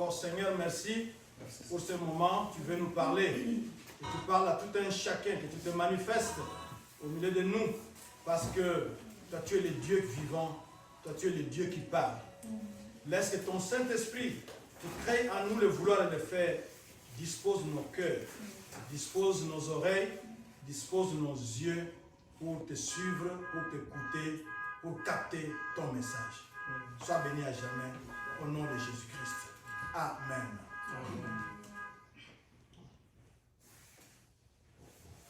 encore. Seigneur, merci pour ce moment. Tu veux nous parler. Et tu parles à tout un chacun, que tu te manifestes au milieu de nous. Parce que toi, tu es le Dieu vivant. Toi, tu es le Dieu qui parle. Laisse que ton Saint-Esprit, qui crée en nous le vouloir et le faire, dispose nos cœurs, dispose nos oreilles, dispose nos yeux pour te suivre, pour t'écouter, pour capter ton message. Sois béni à jamais, au nom de Jésus-Christ. Amen.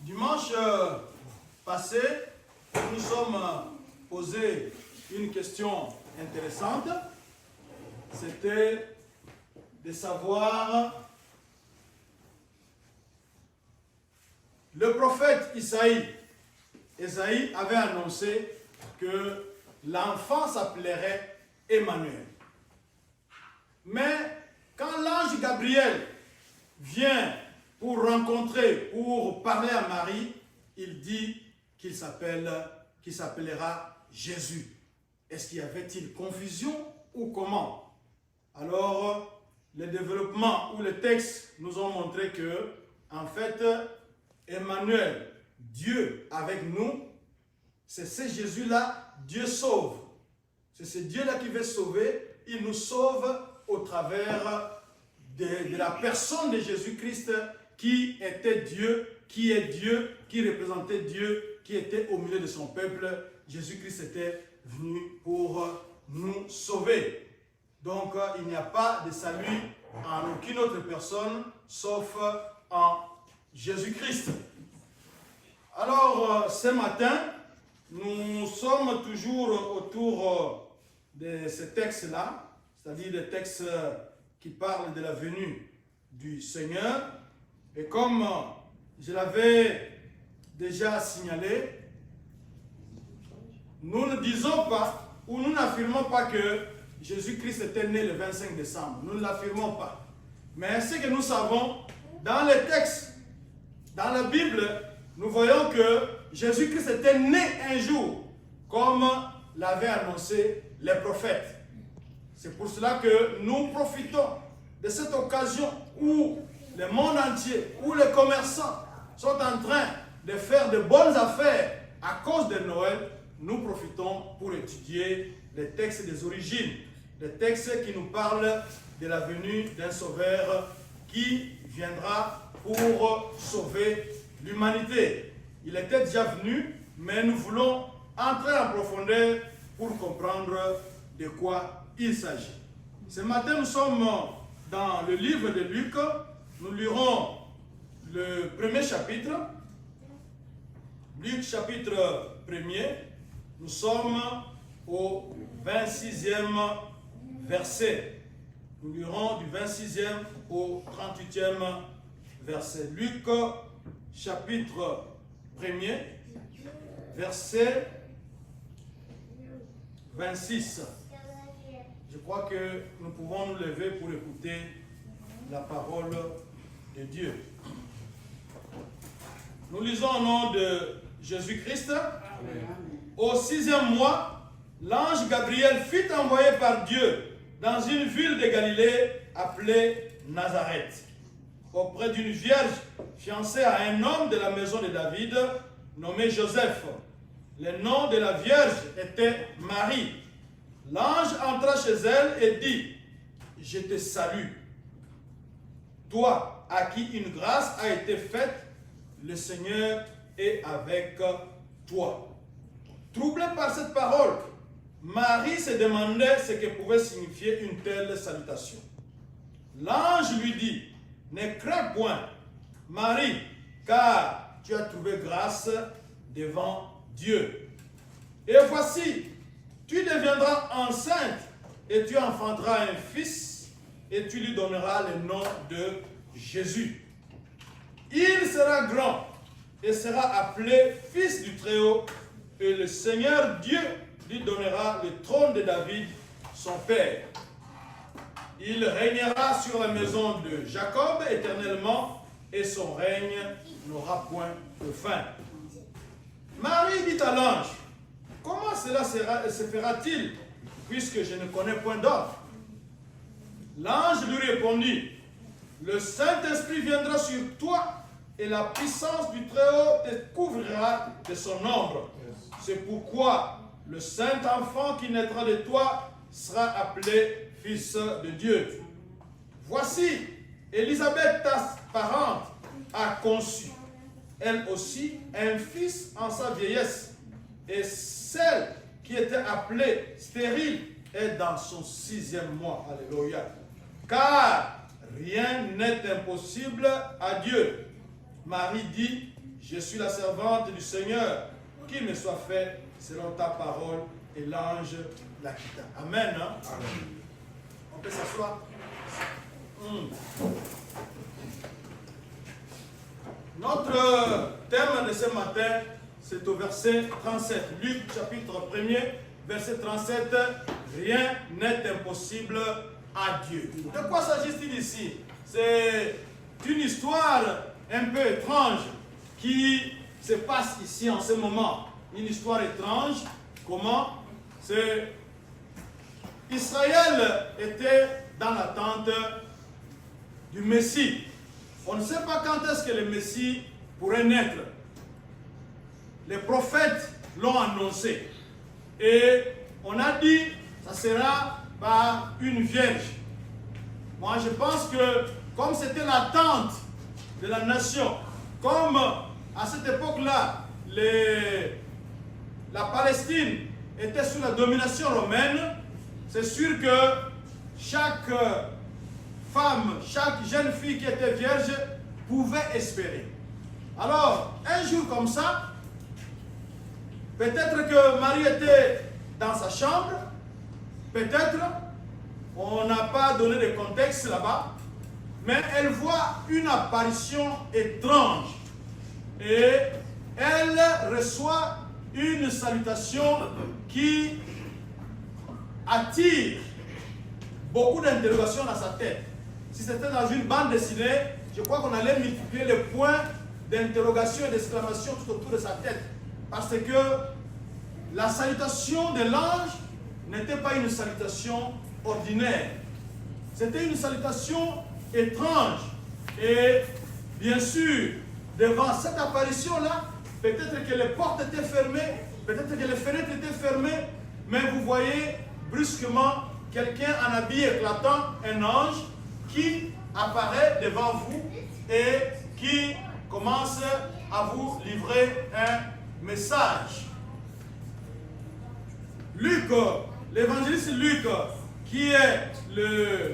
Dimanche passé, nous nous sommes posé une question intéressante. C'était de savoir, le prophète Isaïe avait annoncé que l'enfant s'appellerait Emmanuel. Mais quand l'ange Gabriel vient pour rencontrer, pour parler à Marie, il dit qu'il s'appellera Jésus. Est-ce qu'il y avait-il confusion ou comment? Alors, le développement ou les textes nous ont montré que, en fait, Emmanuel, Dieu avec nous, c'est ce Jésus-là, Dieu sauve. C'est ce Dieu-là qui veut sauver. Il nous sauve au travers de la personne de Jésus-Christ qui était Dieu, qui est Dieu, qui représentait Dieu, qui était au milieu de son peuple. Jésus-Christ était venu pour nous sauver. Donc, il n'y a pas de salut en aucune autre personne, sauf en Jésus-Christ. Alors, ce matin, nous sommes toujours autour de ce texte-là, c'est-à-dire des textes qui parlent de la venue du Seigneur. Et comme je l'avais déjà signalé, nous ne disons pas, ou nous n'affirmons pas que Jésus-Christ était né le 25 décembre. Nous ne l'affirmons pas. Mais ce que nous savons, dans les textes, dans la Bible, nous voyons que Jésus-Christ était né un jour, comme l'avaient annoncé les prophètes. C'est pour cela que nous profitons de cette occasion où le monde entier, où les commerçants sont en train de faire de bonnes affaires à cause de Noël. Nous profitons pour étudier les textes des origines, les textes qui nous parlent de la venue d'un sauveur qui viendra pour sauver l'humanité. Il était déjà venu, mais nous voulons entrer en profondeur pour comprendre de quoi il s'agit. Ce matin, nous sommes dans le livre de Luc. Nous lirons le premier chapitre. Luc chapitre 1er. Nous sommes au 26e verset. Nous lirons du 26e au 38e verset. Luc chapitre 1er, verset 26. Je crois que nous pouvons nous lever pour écouter la parole de Dieu. Nous lisons au nom de Jésus-Christ. Au 6e mois, l'ange Gabriel fut envoyé par Dieu dans une ville de Galilée appelée Nazareth, auprès d'une vierge fiancée à un homme de la maison de David, nommé Joseph. Le nom de la vierge était Marie. L'ange entra chez elle et dit, « Je te salue, toi à qui une grâce a été faite, le Seigneur est avec toi. » Troublée par cette parole, Marie se demandait ce que pouvait signifier une telle salutation. L'ange lui dit, « Ne crains point, Marie, car tu as trouvé grâce devant Dieu. Et voici, tu deviendras enceinte et tu enfanteras un fils et tu lui donneras le nom de Jésus. Il sera grand et sera appelé fils du Très-Haut et le Seigneur Dieu lui donnera le trône de David, son père. Il régnera sur la maison de Jacob éternellement et son règne n'aura point de fin. » Marie dit à l'ange, « Comment cela se fera-t-il, puisque je ne connais point d'homme ?» L'ange lui répondit, le Saint-Esprit viendra sur toi et la puissance du Très-Haut te couvrira de son ombre. C'est pourquoi le Saint-Enfant qui naîtra de toi sera appelé Fils de Dieu. Voici, Élisabeth, ta parente, a conçu, elle aussi, un fils en sa vieillesse. Et celle qui était appelée stérile est dans son 6e mois. Alléluia. Car rien n'est impossible à Dieu. Marie dit, je suis la servante du Seigneur, qu'il me soit fait selon ta parole. Et l'ange la quitta. Amen. Hein? Amen. On peut s'asseoir. Notre thème de ce matin, c'est au verset 37. Luc chapitre 1er, verset 37. Rien n'est impossible à Dieu. De quoi s'agit-il ici? C'est une histoire un peu étrange qui se passe ici en ce moment. Une histoire étrange. Comment? C'est Israël était dans l'attente du Messie. On ne sait pas quand est-ce que le Messie pourrait naître. Les prophètes l'ont annoncé. Et on a dit, ça sera par une vierge. Moi, je pense que comme c'était l'attente de la nation, comme à cette époque-là, la Palestine était sous la domination romaine, c'est sûr que chaque femme, chaque jeune fille qui était vierge pouvait espérer. Alors, un jour comme ça, peut-être que Marie était dans sa chambre, peut-être, on n'a pas donné de contexte là-bas, mais elle voit une apparition étrange et elle reçoit une salutation qui attire beaucoup d'interrogations dans sa tête. Si c'était dans une bande dessinée, je crois qu'on allait multiplier les points d'interrogation et d'exclamation tout autour de sa tête. Parce que la salutation de l'ange n'était pas une salutation ordinaire. C'était une salutation étrange. Et bien sûr, devant cette apparition-là, peut-être que les portes étaient fermées, peut-être que les fenêtres étaient fermées, mais vous voyez brusquement quelqu'un en habit éclatant, un ange, qui apparaît devant vous et qui commence à vous livrer un message. Luc, l'évangéliste Luc, qui est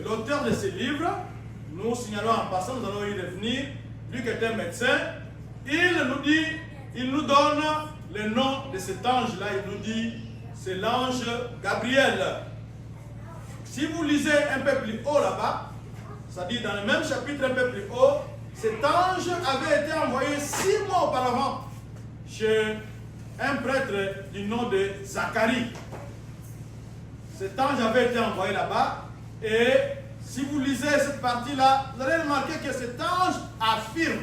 l'auteur de ce livre, nous signalons en passant, nous allons y revenir. Luc est un médecin. Il nous donne le nom de cet ange-là. Il nous dit, c'est l'ange Gabriel. Si vous lisez un peu plus haut là-bas, c'est-à-dire dans le même chapitre un peu plus haut, cet ange avait été envoyé 6 mois auparavant chez un prêtre du nom de Zacharie. Cet ange avait été envoyé là-bas et si vous lisez cette partie-là, vous allez remarquer que cet ange affirme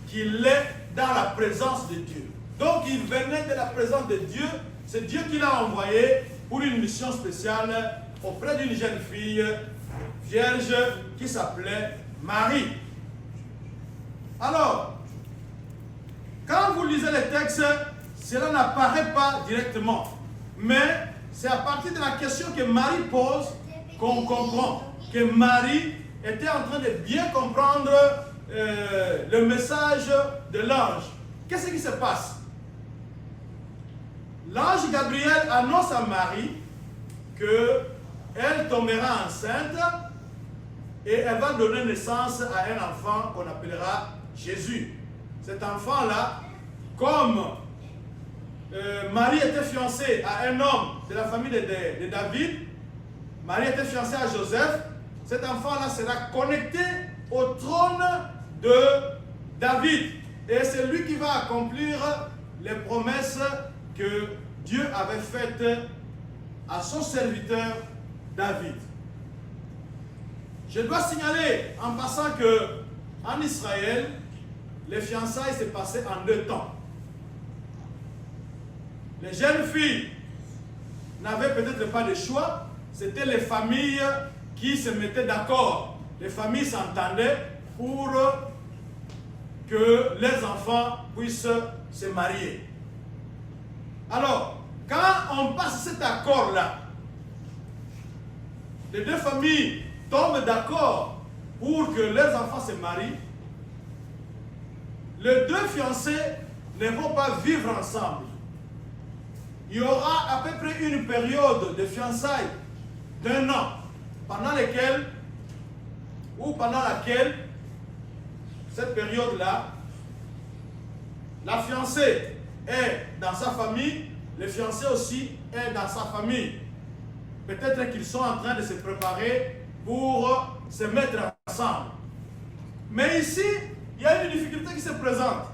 qu'il est dans la présence de Dieu. Donc il venait de la présence de Dieu. C'est Dieu qui l'a envoyé pour une mission spéciale auprès d'une jeune fille vierge qui s'appelait Marie. Alors, quand vous lisez les textes, cela n'apparaît pas directement. Mais c'est à partir de la question que Marie pose qu'on comprend que Marie était en train de bien comprendre le message de l'ange. Qu'est-ce qui se passe? L'ange Gabriel annonce à Marie qu'elle tombera enceinte et elle va donner naissance à un enfant qu'on appellera Jésus. Cet enfant-là, comme Marie était fiancée à un homme de la famille de David, Marie était fiancée à Joseph, cet enfant-là sera connecté au trône de David. Et c'est lui qui va accomplir les promesses que Dieu avait faites à son serviteur David. Je dois signaler en passant que en Israël, les fiançailles se passaient en 2 temps. Les jeunes filles n'avaient peut-être pas de choix, c'était les familles qui se mettaient d'accord. Les familles s'entendaient pour que les enfants puissent se marier. Alors, quand on passe cet accord-là, les deux familles tombent d'accord pour que les enfants se marient, les deux fiancés ne vont pas vivre ensemble. Il y aura à peu près une période de fiançailles d'1 an, pendant laquelle, cette période-là, la fiancée est dans sa famille, le fiancé aussi est dans sa famille. Peut-être qu'ils sont en train de se préparer pour se mettre ensemble. Mais ici, il y a une difficulté qui se présente.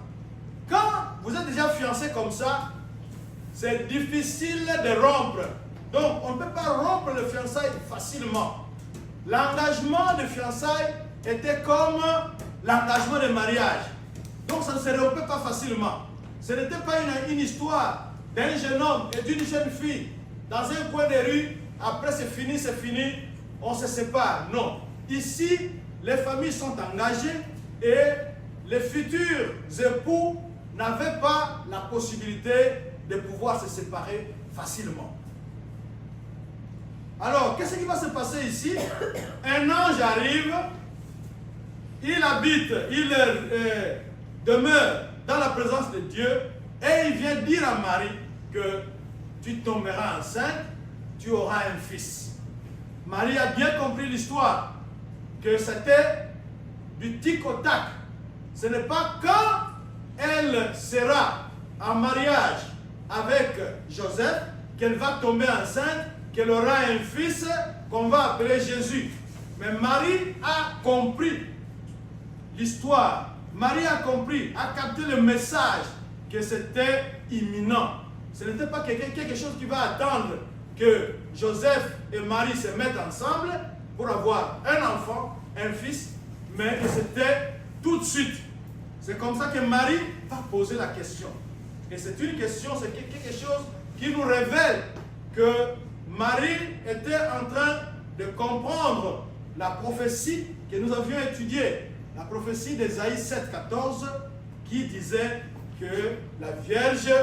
Quand vous êtes déjà fiancé comme ça, c'est difficile de rompre. Donc, on ne peut pas rompre le fiançailles facilement. L'engagement de fiançailles était comme l'engagement de mariage. Donc, ça ne se rompt pas facilement. Ce n'était pas une histoire d'un jeune homme et d'une jeune fille dans un coin de rue. Après, c'est fini, on se sépare. Non. Ici, les familles sont engagées et les futurs époux n'avaient pas la possibilité de pouvoir se séparer facilement. Alors, qu'est-ce qui va se passer ici? Un ange arrive, il habite, il demeure dans la présence de Dieu et il vient dire à Marie que tu tomberas enceinte, tu auras un fils. Marie a bien compris l'histoire, que c'était du tic au tac. Ce n'est pas quand elle sera en mariage avec Joseph qu'elle va tomber enceinte, qu'elle aura un fils qu'on va appeler Jésus. Mais Marie a compris l'histoire. Marie a compris, a capté le message que c'était imminent. Ce n'était pas quelque chose qui va attendre que Joseph et Marie se mettent ensemble pour avoir un enfant, un fils, mais c'était tout de suite. C'est comme ça que Marie va poser la question. Et c'est une question, c'est quelque chose qui nous révèle que Marie était en train de comprendre la prophétie que nous avions étudiée. La prophétie d'Ésaïe 7,14 qui disait que la Vierge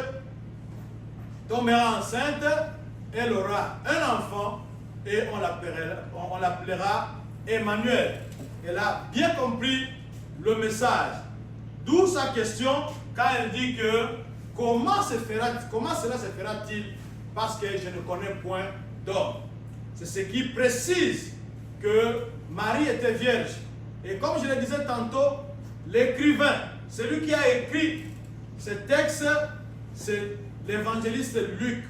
tombera enceinte, elle aura un enfant et on l'appellera Emmanuel. Elle a bien compris le message. D'où sa question quand elle dit que comment cela se fera-t-il parce que je ne connais point d'homme. C'est ce qui précise que Marie était vierge. Et comme je le disais tantôt, l'écrivain, celui qui a écrit ce texte, c'est l'évangéliste Luc.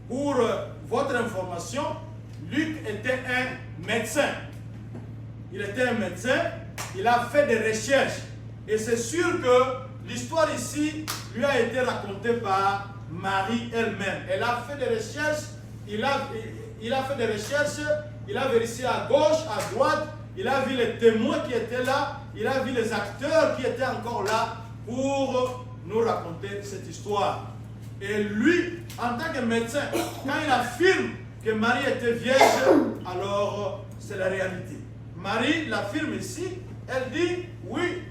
Pour votre information, Luc était un médecin. Il était un médecin, il a fait des recherches. Et c'est sûr que l'histoire ici lui a été racontée par Marie elle-même. Elle a fait des recherches, il a fait des recherches, il a vérifié à gauche, à droite, il a vu les témoins qui étaient là, il a vu les acteurs qui étaient encore là pour nous raconter cette histoire. Et lui, en tant que médecin, quand il affirme que Marie était vierge, alors c'est la réalité. Marie l'affirme ici, elle dit, oui,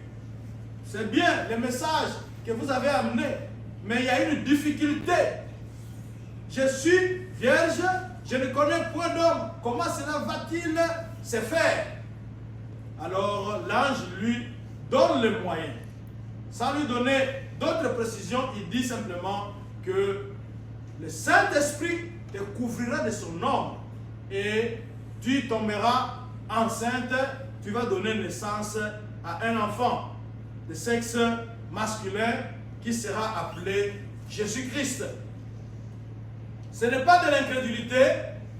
c'est bien le message que vous avez amené, mais il y a une difficulté. Je suis vierge, je ne connais point d'homme, comment cela va-t-il se faire? Alors l'ange lui donne les moyens. Sans lui donner d'autres précisions, il dit simplement que le Saint-Esprit te couvrira de son ombre et tu tomberas enceinte, tu vas donner naissance à un enfant de sexe masculin qui sera appelé Jésus-Christ. Ce n'est pas de l'incrédulité,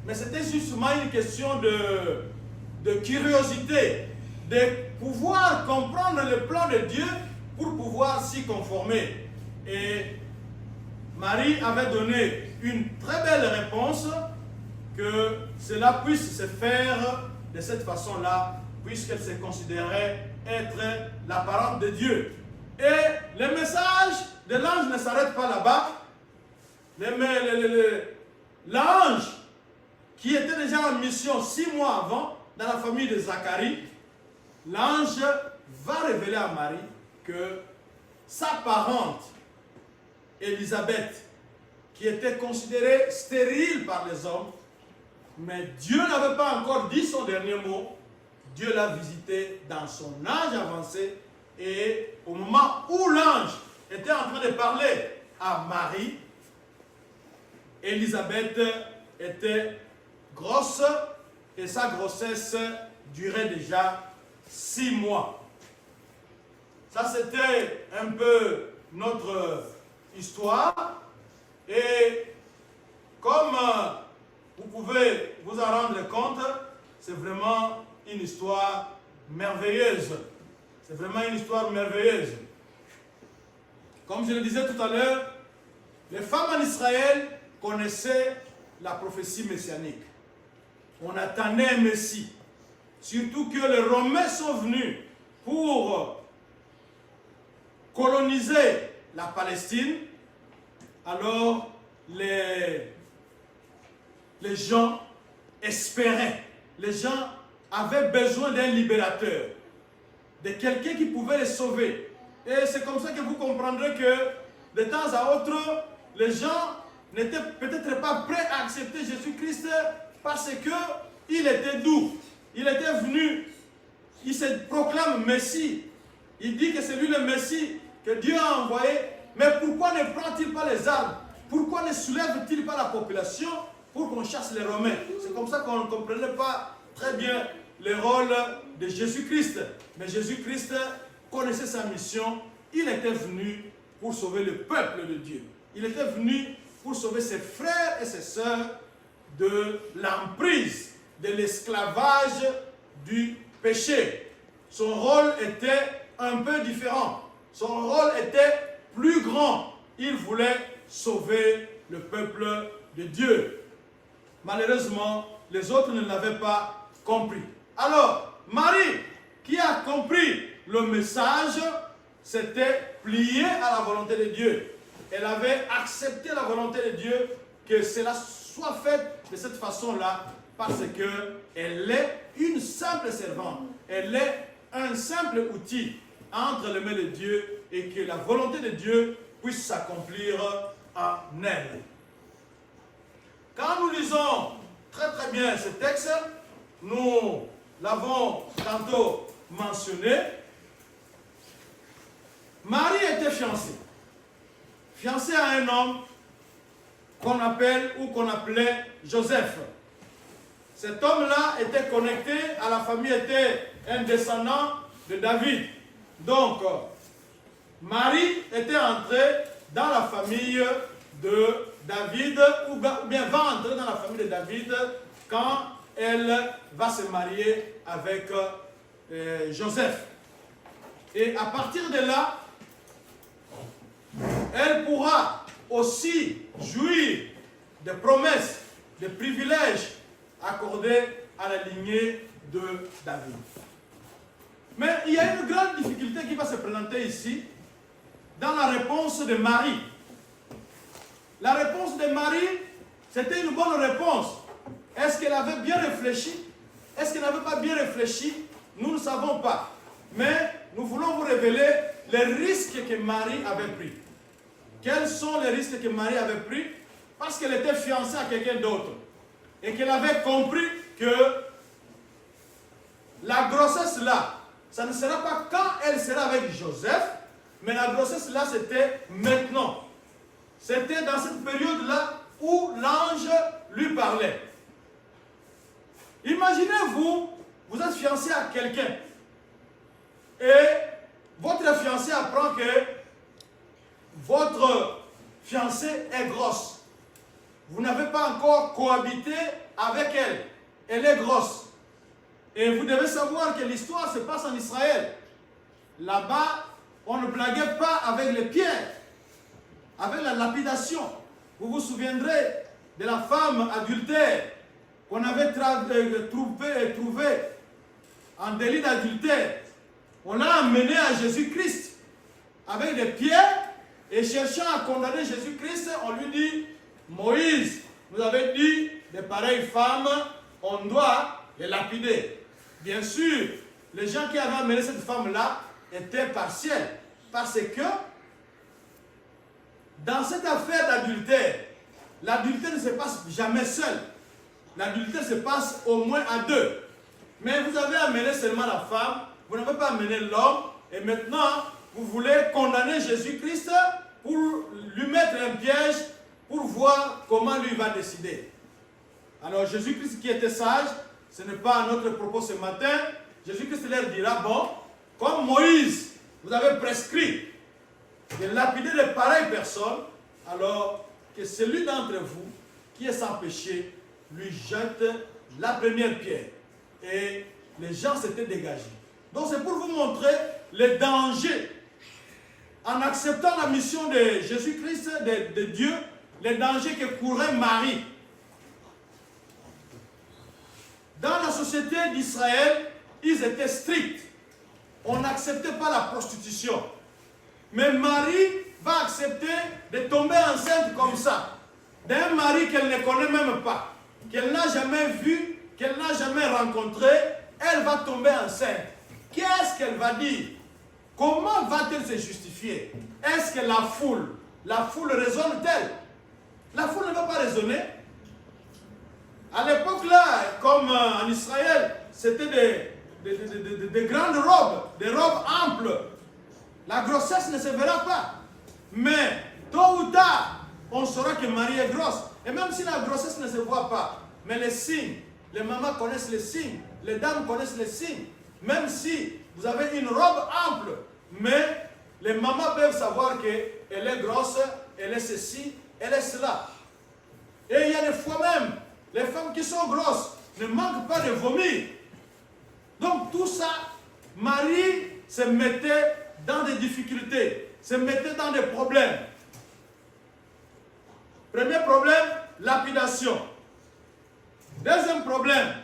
mais c'était justement une question de curiosité, de pouvoir comprendre le plan de Dieu pour pouvoir s'y conformer. Et Marie avait donné une très belle réponse, que cela puisse se faire de cette façon-là, puisqu'elle se considérait être la parente de Dieu. Et le message de l'ange ne s'arrête pas là-bas. L'ange qui était déjà en mission 6 mois avant, dans la famille de Zacharie, l'ange va révéler à Marie que sa parente, Élisabeth, qui était considérée stérile par les hommes, mais Dieu n'avait pas encore dit son dernier mot. Dieu l'a visité dans son âge avancé, et au moment où l'ange était en train de parler à Marie, Élisabeth était grosse et sa grossesse durait déjà 6 mois. Ça, c'était un peu notre histoire. Et comme vous pouvez vous en rendre compte, c'est vraiment une histoire merveilleuse. C'est vraiment une histoire merveilleuse. Comme je le disais tout à l'heure, les femmes en Israël connaissaient la prophétie messianique. On attendait un Messie. Surtout que les Romains sont venus pour coloniser la Palestine. Alors, les gens espéraient. Les gens avaient besoin d'un libérateur, de quelqu'un qui pouvait les sauver. Et c'est comme ça que vous comprendrez que de temps à autre, les gens n'étaient peut-être pas prêts à accepter Jésus-Christ parce qu'il était doux. Il était venu, il se proclame Messie. Il dit que c'est lui le Messie que Dieu a envoyé. Mais pourquoi ne prend-il pas les armes? Pourquoi ne soulève-t-il pas la population pour qu'on chasse les Romains? C'est comme ça qu'on ne comprenait pas très bien le rôle de Jésus-Christ. Mais Jésus-Christ connaissait sa mission. Il était venu pour sauver le peuple de Dieu. Il était venu pour sauver ses frères et ses sœurs de l'emprise, de l'esclavage du péché. Son rôle était un peu différent. Son rôle était plus grand. Il voulait sauver le peuple de Dieu. Malheureusement, les autres ne l'avaient pas compris. Alors, Marie, qui a compris le message, s'était pliée à la volonté de Dieu. Elle avait accepté la volonté de Dieu, que cela soit fait de cette façon-là, parce qu'elle est une simple servante. Elle est un simple outil entre les mains de Dieu, et que la volonté de Dieu puisse s'accomplir en elle. Quand nous lisons très bien ce texte, nous l'avons tantôt mentionné, Marie était fiancée. Fiancée à un homme qu'on appelle ou qu'on appelait Joseph. Cet homme-là était connecté à la famille, était un descendant de David. Donc, Marie était entrée dans la famille de David, ou bien va entrer dans la famille de David quand elle va se marier avec Joseph. Et à partir de là, elle pourra aussi jouir des promesses, des privilèges accordés à la lignée de David. Mais il y a une grande difficulté qui va se présenter ici dans la réponse de Marie. La réponse de Marie, c'était une bonne réponse. Est-ce qu'elle avait bien réfléchi? Est-ce qu'elle n'avait pas bien réfléchi? Nous ne savons pas. Mais nous voulons vous révéler les risques que Marie avait pris. Quels sont les risques que Marie avait pris? Parce qu'elle était fiancée à quelqu'un d'autre. Et qu'elle avait compris que la grossesse là, ça ne sera pas quand elle sera avec Joseph, mais la grossesse là, c'était maintenant. C'était dans cette période-là où l'ange lui parlait. Imaginez-vous, vous êtes fiancé à quelqu'un et votre fiancé apprend que votre fiancée est grosse. Vous n'avez pas encore cohabité avec elle. Elle est grosse. Et vous devez savoir que l'histoire se passe en Israël. Là-bas, on ne blaguait pas avec les pierres, avec la lapidation. Vous vous souviendrez de la femme adultère qu'on avait trouvée en délit d'adultère. On l'a amenée à Jésus-Christ avec des pierres et cherchant à condamner Jésus-Christ, on lui dit, Moïse nous avait dit de pareilles femmes, on doit les lapider. Bien sûr, les gens qui avaient amené cette femme-là étaient partiels. Parce que dans cette affaire d'adultère, l'adultère ne se passe jamais seul. L'adultère se passe au moins à deux. Mais vous avez amené seulement la femme, vous n'avez pas amené l'homme, et maintenant, vous voulez condamner Jésus-Christ pour lui mettre un piège, pour voir comment lui va décider. Alors Jésus-Christ qui était sage, ce n'est pas notre propos ce matin, Jésus-Christ leur dira, bon, comme Moïse, vous avez prescrit de lapider de pareilles personnes, alors que celui d'entre vous qui est sans péché lui jette la première pierre. Et les gens s'étaient dégagés. Donc c'est pour vous montrer le danger. En acceptant la mission de Jésus-Christ, de Dieu, le danger que courait Marie. Dans la société d'Israël, ils étaient stricts. On n'acceptait pas la prostitution. Mais Marie va accepter de tomber enceinte comme ça. D'un mari qu'elle ne connaît même pas, qu'elle n'a jamais vu, qu'elle n'a jamais rencontré, elle va tomber enceinte. Qu'est-ce qu'elle va dire? Comment va-t-elle se justifier? Est-ce que la foule raisonne-t-elle? La foule ne va pas raisonner. À l'époque là, comme en Israël, c'était des grandes robes, des robes amples. La grossesse ne se verra pas. Mais tôt ou tard, on saura que Marie est grosse. Et même si la grossesse ne se voit pas, mais les signes, les mamans connaissent les signes, les dames connaissent les signes. Même si vous avez une robe ample, mais les mamans peuvent savoir qu'elle est grosse, elle est ceci, elle est cela. Et il y a des fois même, les femmes qui sont grosses ne manquent pas de vomir. Donc tout ça, Marie se mettait dans des difficultés, se mettait dans des problèmes. Premier problème, lapidation. Deuxième problème,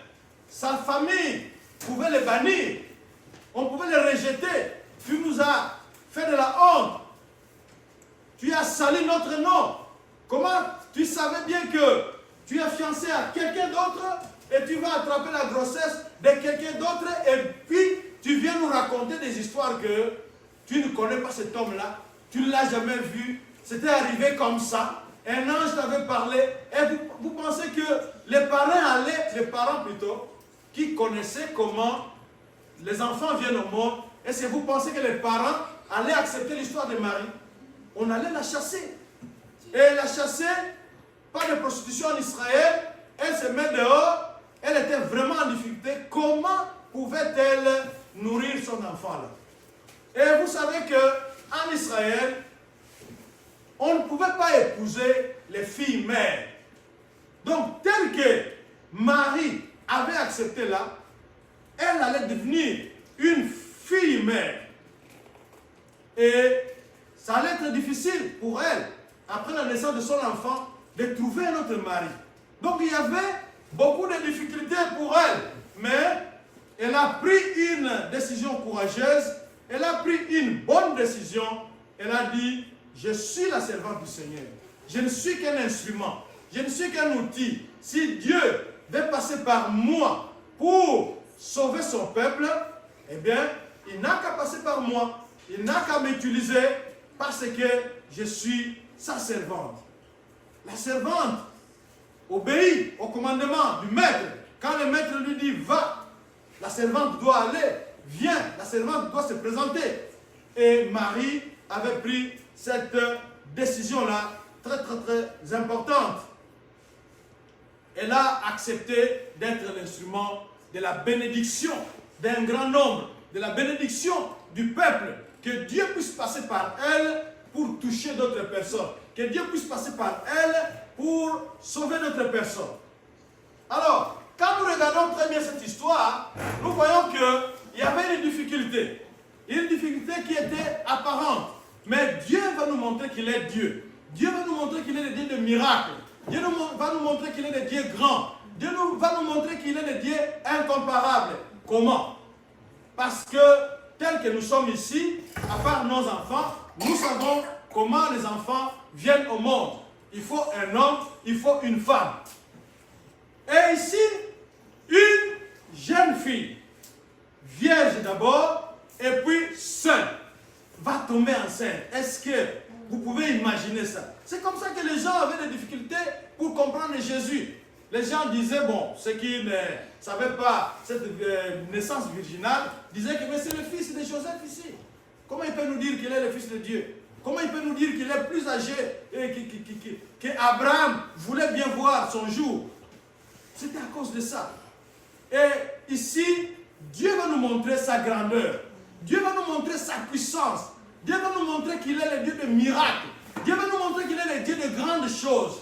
sa famille pouvait le bannir. On pouvait le rejeter. Tu nous as fait de la honte. Tu as sali notre nom. Comment tu savais bien que tu es fiancé à quelqu'un d'autre et tu vas attraper la grossesse de quelqu'un d'autre et puis tu viens nous raconter des histoires que tu ne connais pas cet homme-là, tu ne l'as jamais vu, c'était arrivé comme ça, un ange t'avait parlé et vous pensez que les parents plutôt, qui connaissaient comment les enfants viennent au monde, et si vous pensez que les parents allaient accepter l'histoire de Marie, on allait la chasser. Et la chasser, pas de prostitution en Israël, elle se met dehors, elle était vraiment en difficulté. Comment pouvait-elle nourrir son enfant là? Et vous savez qu'en Israël, on ne pouvait pas épouser les filles mères. Donc, tel que Marie avait accepté là, elle allait devenir une fille mère. Et ça allait être difficile pour elle, après la naissance de son enfant, de trouver un autre mari. Donc il y avait beaucoup de difficultés pour elle. Mais elle a pris une décision courageuse, elle a pris une bonne décision. Elle a dit, je suis la servante du Seigneur. Je ne suis qu'un instrument, je ne suis qu'un outil. Si Dieu veut passer par moi pour sauver son peuple, eh bien, il n'a qu'à passer par moi. Il n'a qu'à m'utiliser parce que je suis sa servante. La servante obéit au commandement du maître. Quand le maître lui dit va, la servante doit aller, vient, la servante doit se présenter. Et Marie avait pris cette décision-là très très très importante. Elle a accepté d'être l'instrument de la bénédiction d'un grand nombre, de la bénédiction du peuple, que Dieu puisse passer par elle pour toucher d'autres personnes, que Dieu puisse passer par elle pour sauver d'autres personnes. Alors, quand nous regardons très bien cette histoire, nous voyons qu'il y avait une difficulté qui était apparente, mais Dieu va nous montrer qu'il est Dieu. Dieu va nous montrer qu'il est le Dieu de miracles. Dieu va nous montrer qu'il est le Dieu grand. Dieu va nous montrer qu'il est le Dieu incomparable. Comment? Parce que, tel que nous sommes ici, à part nos enfants, nous savons comment les enfants viennent au monde. Il faut un homme, il faut une femme. Et ici, une jeune fille, vierge d'abord, et puis seule, va tomber enceinte. Est-ce que vous pouvez imaginer ça? C'est comme ça que les gens avaient des difficultés pour comprendre Jésus. Les gens disaient, bon, ceux qui ne savaient pas cette naissance virginale, disaient que c'est le fils de Joseph ici. Comment il peut nous dire qu'il est le fils de Dieu? Comment il peut nous dire qu'il est plus âgé et qu'Abraham voulait bien voir son jour? C'était à cause de ça. Et ici, Dieu va nous montrer sa grandeur. Dieu va nous montrer sa puissance. Dieu va nous montrer qu'il est le Dieu de miracles. Dieu va nous montrer qu'il est le Dieu de grandes choses.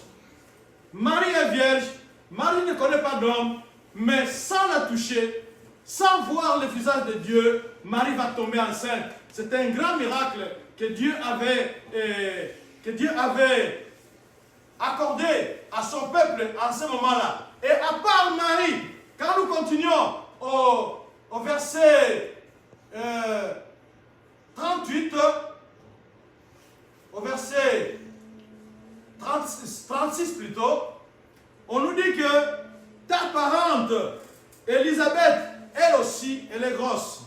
Marie est vierge. Marie ne connaît pas d'homme. Mais sans la toucher, sans voir le visage de Dieu, Marie va tomber enceinte. C'est un grand miracle que Dieu avait accordé à son peuple en ce moment-là. Et à part Marie, quand nous continuons au verset 38, au verset 36 plutôt, on nous dit que ta parente, Élisabeth, elle aussi, elle est grosse.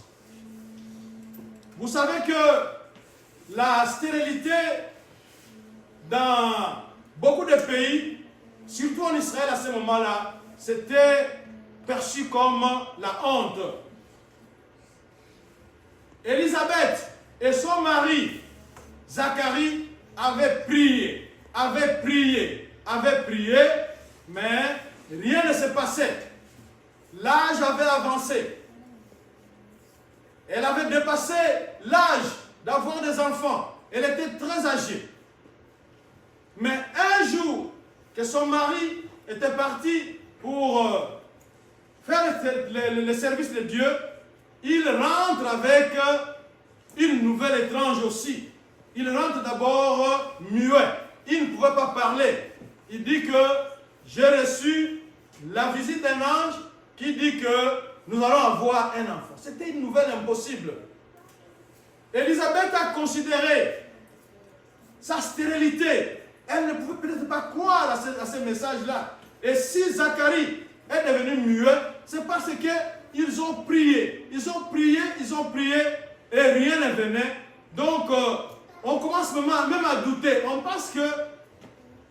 Vous savez que la stérilité dans beaucoup de pays, surtout en Israël à ce moment-là, c'était perçu comme la honte. Élisabeth et son mari, Zacharie, avaient prié, mais rien ne s'est passé. L'âge avait avancé. Elle avait dépassé l'âge d'avoir des enfants. Elle était très âgée. Mais un jour que son mari était parti pour faire le service de Dieu, il rentre avec une nouvelle étrange aussi. Il rentre d'abord muet. Il ne pouvait pas parler. Il dit que j'ai reçu la visite d'un ange qui dit que nous allons avoir un enfant. C'était une nouvelle impossible. Élisabeth a considéré sa stérilité. Elle ne pouvait peut-être pas croire à ce message-là. Et si Zacharie est devenu muet, c'est parce qu'ils ont prié. Ils ont prié et rien ne venait. Donc, on commence même à douter. On pense que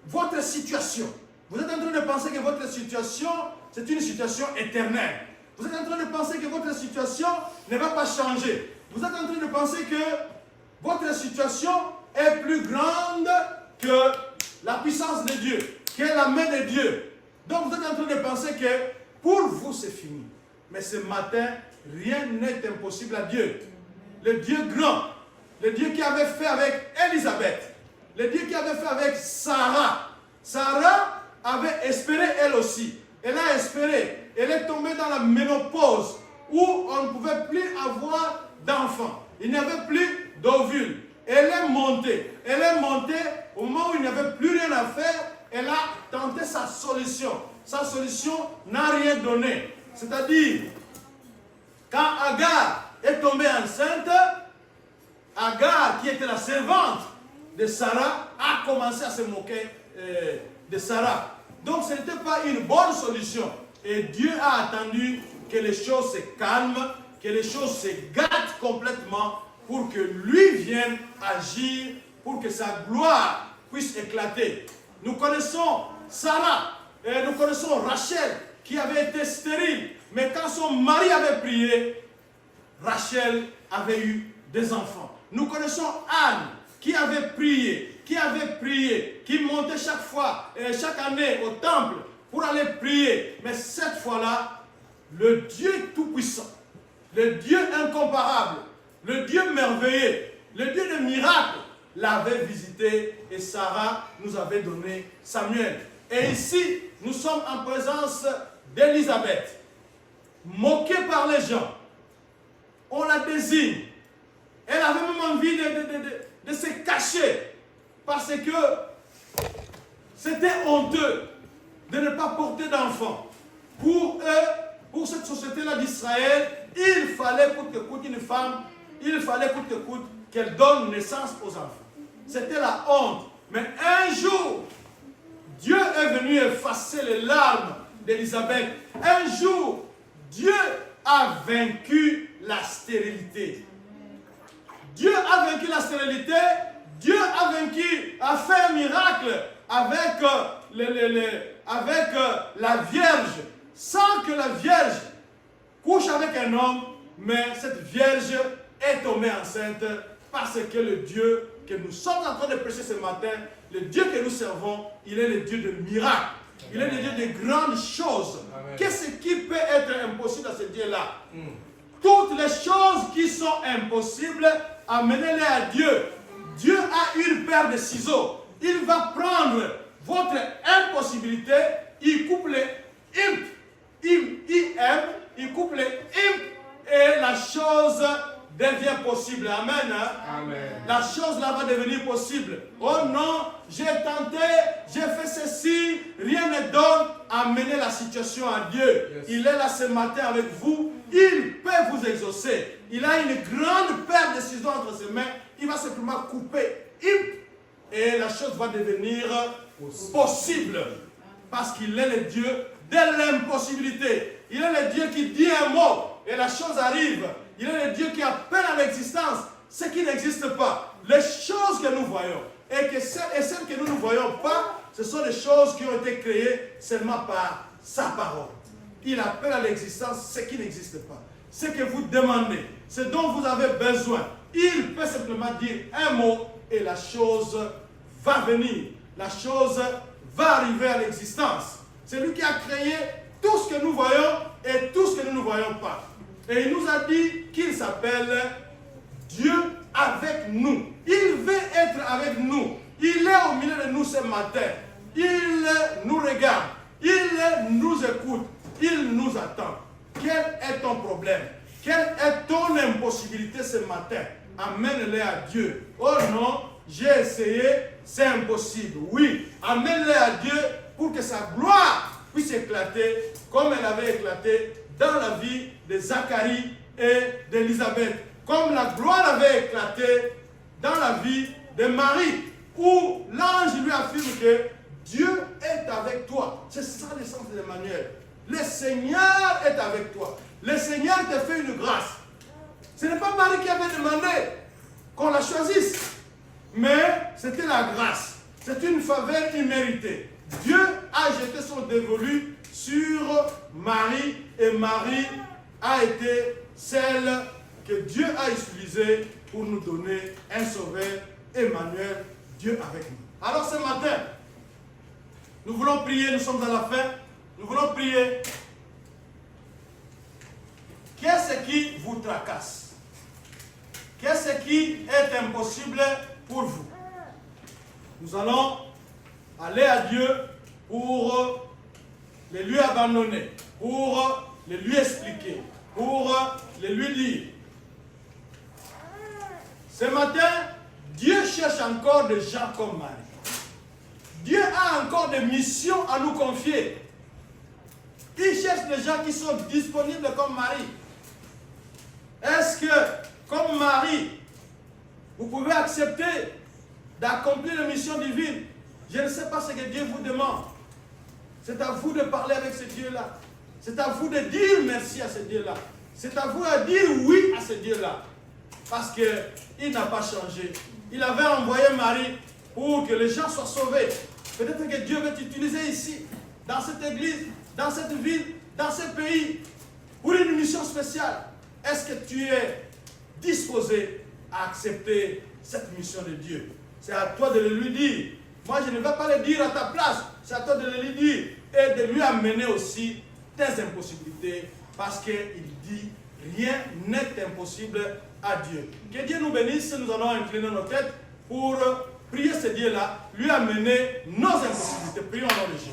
votre situation, vous êtes en train de penser que votre situation, c'est une situation éternelle. Vous êtes en train de penser que votre situation ne va pas changer. Vous êtes en train de penser que votre situation est plus grande que la puissance de Dieu, que la main de Dieu. Donc vous êtes en train de penser que pour vous c'est fini. Mais ce matin, rien n'est impossible à Dieu. Le Dieu grand, le Dieu qui avait fait avec Élisabeth, le Dieu qui avait fait avec Sarah. Sarah avait espéré elle aussi. Elle a espéré. Elle est tombée dans la ménopause où on ne pouvait plus avoir d'enfants. Il n'y avait plus d'ovules. Elle est montée. Elle est montée au moment où il n'y avait plus rien à faire. Elle a tenté sa solution. Sa solution n'a rien donné. C'est-à-dire, quand Agar est tombée enceinte, Agar, qui était la servante de Sarah, a commencé à se moquer de Sarah. Donc ce n'était pas une bonne solution. Et Dieu a attendu que les choses se calment, que les choses se gâtent complètement pour que lui vienne agir, pour que sa gloire puisse éclater. Nous connaissons Sarah, et nous connaissons Rachel, qui avait été stérile. Mais quand son mari avait prié, Rachel avait eu des enfants. Nous connaissons Anne, qui avait prié, qui montait chaque fois, chaque année au temple pour aller prier. Mais cette fois-là, le Dieu tout-puissant, le Dieu incomparable, le Dieu merveilleux, le Dieu de miracles, l'avait visité et Sarah nous avait donné Samuel. Et ici, nous sommes en présence d'Élisabeth, moquée par les gens. On la désigne. Elle avait même envie de se cacher parce que c'était honteux de ne pas porter d'enfants. Pour eux, pour cette société-là d'Israël, il fallait coûte que coûte une femme, il fallait coûte que coûte qu'elle donne naissance aux enfants. C'était la honte. Mais un jour, Dieu est venu effacer les larmes d'Élisabeth. Un jour, Dieu a vaincu la stérilité. Dieu a vaincu la stérilité. Dieu a fait un miracle avec la Vierge, sans que la Vierge couche avec un homme, mais cette Vierge est tombée enceinte parce que le Dieu que nous sommes en train de prêcher ce matin, le Dieu que nous servons, il est le Dieu de miracles. Il est le Dieu de grandes choses. Qu'est-ce qui peut être impossible à ce Dieu-là? Toutes les choses qui sont impossibles, amenez-les à Dieu. Dieu a une paire de ciseaux. Il va prendre votre impossibilité, il coupe les imp, il coupe les imp, et la chose devient possible. Amen. Amen. La chose là va devenir possible. Oh non, j'ai tenté, j'ai fait ceci, rien ne donne. Amenez la situation à Dieu. Yes. Il est là ce matin avec vous. Il peut vous exaucer. Il a une grande paire de ciseaux entre ses mains. Il va simplement couper. Et la chose va devenir possible. Parce qu'il est le Dieu de l'impossibilité. Il est le Dieu qui dit un mot et la chose arrive. Il est le Dieu qui appelle à l'existence ce qui n'existe pas. Les choses que nous voyons et celles que nous ne voyons pas, ce sont des choses qui ont été créées seulement par sa parole. Il appelle à l'existence ce qui n'existe pas. Ce que vous demandez, ce dont vous avez besoin. Il peut simplement dire un mot et la chose va venir. La chose va arriver à l'existence. C'est lui qui a créé tout ce que nous voyons et tout ce que nous ne voyons pas. Et il nous a dit qu'il s'appelle Dieu avec nous. Il veut être avec nous. Il est au milieu de nous ce matin. Il nous regarde. Il nous écoute. Il nous attend. Quel est ton problème? Quelle est ton impossibilité ce matin? Amène-les à Dieu. Oh non, j'ai essayé, c'est impossible. Oui, amène-les à Dieu pour que sa gloire puisse éclater comme elle avait éclaté dans la vie de Zacharie et d'Élisabeth. Comme la gloire avait éclaté dans la vie de Marie, où l'ange lui affirme que Dieu est avec toi. C'est ça le sens de l'Emmanuel. Le Seigneur est avec toi. Le Seigneur te fait une grâce. Ce n'est pas Marie qui avait demandé qu'on la choisisse, mais c'était la grâce. C'est une faveur imméritée. Dieu a jeté son dévolu sur Marie et Marie a été celle que Dieu a utilisée pour nous donner un sauveur, Emmanuel, Dieu avec nous. Alors ce matin, nous voulons prier, nous sommes à la fin, nous voulons prier. Qu'est-ce qui vous tracasse? Qu'est-ce qui est impossible pour vous? Nous allons aller à Dieu pour les lui abandonner, pour les lui expliquer, pour les lui dire. Ce matin, Dieu cherche encore des gens comme Marie. Dieu a encore des missions à nous confier. Il cherche des gens qui sont disponibles comme Marie. Est-ce que, comme Marie, vous pouvez accepter d'accomplir la mission divine? Je ne sais pas ce que Dieu vous demande. C'est à vous de parler avec ce Dieu-là. C'est à vous de dire merci à ce Dieu-là. C'est à vous de dire oui à ce Dieu-là. Parce qu'il n'a pas changé. Il avait envoyé Marie pour que les gens soient sauvés. Peut-être que Dieu veut t'utiliser ici, dans cette église, dans cette ville, dans ce pays, pour une mission spéciale. Est-ce que tu es disposé à accepter cette mission de Dieu? C'est à toi de le lui dire. Moi, je ne vais pas le dire à ta place. C'est à toi de le lui dire et de lui amener aussi tes impossibilités parce qu'il dit rien n'est impossible à Dieu. Que Dieu nous bénisse. Nous allons incliner nos têtes pour prier ce Dieu-là, lui amener nos impossibilités. Prions au nom de Jésus.